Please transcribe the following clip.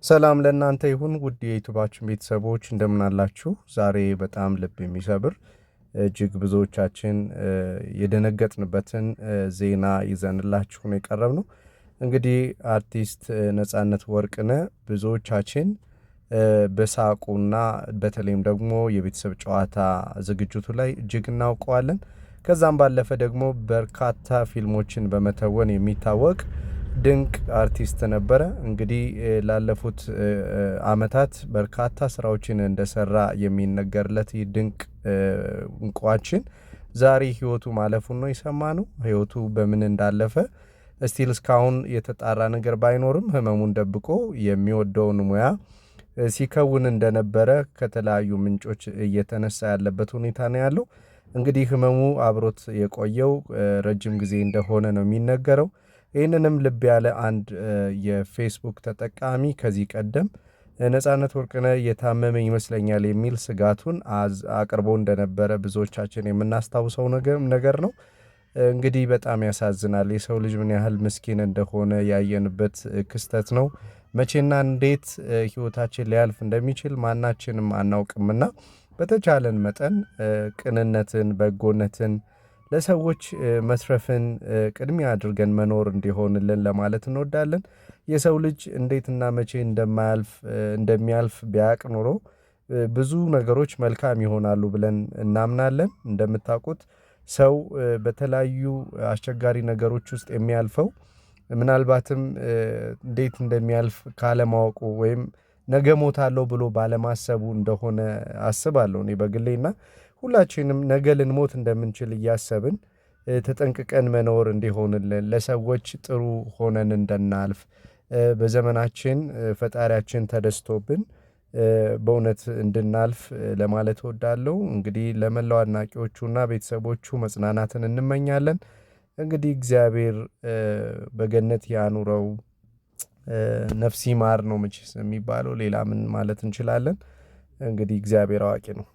ሰላም ለእናንተ ይሁን ውድ የዩቲዩባችን ቤተሰቦች እንደምን አላችሁ? ዛሬ በጣም ልብ የሚሰብር እጅግ ብዙዎቻችን የደነገጥንበትን ዜና ይዘንላችሁ ነው የቀረብነው። እንግዲህ አርቲስት ነጻነት ወርቅነህ ብዙዎቻችን በሳቁና በተለይም ደግሞ የቤተሰብ ጨዋታ ዝግጅቱ ላይ እጅግ እናውቀዋለን። ከዛም ባለፈ ደግሞ በርካታ ፊልሞችን በመተወን የሚታወቅ ድንቅ አርቲስት ነበረ። እንግዲህ ላለፉት አመታት በርካታ ስራዎችን እንደሰራ የሚነገርለት ድንቅ እንቁአችን ዛሬ ህይወቱ ማለፉን ነው የሰማነው። ህይወቱ በምን እንዳለፈ ስቲል እስካሁን የተጣራ ነገር ባይኖርም ህመሙን ደብቆ የሚወደውን ሙያ ሲከውን እንደነበረ ከተለያዩ ምንጮች እየተነሳ ያለበት ሁኔታ ነው ያለው። እንግዲህ ህመሙ አብሮት የቆየው ረጅም ጊዜ እንደሆነ ነው የሚነገረው። ይህንንም ልብ ያለ አንድ የፌስቡክ ተጠቃሚ ከዚህ ቀደም ነጻነት ወርቅነህ የታመመ ይመስለኛል የሚል ስጋቱን አቅርቦ እንደነበረ ብዙዎቻችን የምናስታውሰው ነገር ነው። እንግዲህ በጣም ያሳዝናል። የሰው ልጅ ምን ያህል ምስኪን እንደሆነ ያየንበት ክስተት ነው። መቼና እንዴት ህይወታችን ሊያልፍ እንደሚችል ማናችንም አናውቅምና በተቻለን መጠን ቅንነትን፣ በጎነትን፣ ለሰዎች መትረፍን ቅድሚያ አድርገን መኖር እንዲሆንልን ለማለት እንወዳለን። የሰው ልጅ እንዴትና መቼ እንደሚያልፍ ቢያቅ ኖሮ ብዙ ነገሮች መልካም ይሆናሉ ብለን እናምናለን። እንደምታውቁት ሰው በተለያዩ አስቸጋሪ ነገሮች ውስጥ የሚያልፈው ምናልባትም እንዴት እንደሚያልፍ ካለማወቁ ወይም ነገ ሞታለሁ ብሎ ባለማሰቡ እንደሆነ አስባለሁ እኔ በግሌና ሁላችንም ነገ ልንሞት እንደምንችል እያሰብን ተጠንቅቀን መኖር እንዲሆንልን ለሰዎች ጥሩ ሆነን እንድናልፍ በዘመናችን ፈጣሪያችን ተደስቶብን በእውነት እንድናልፍ ለማለት እወዳለሁ። እንግዲህ ለመላው አድናቂዎቹና ቤተሰቦቹ መጽናናትን እንመኛለን። እንግዲህ እግዚአብሔር በገነት ያኑረው፣ ነፍስ ይማር ነው መቼስ የሚባለው። ሌላ ምን ማለት እንችላለን? እንግዲህ እግዚአብሔር አዋቂ ነው።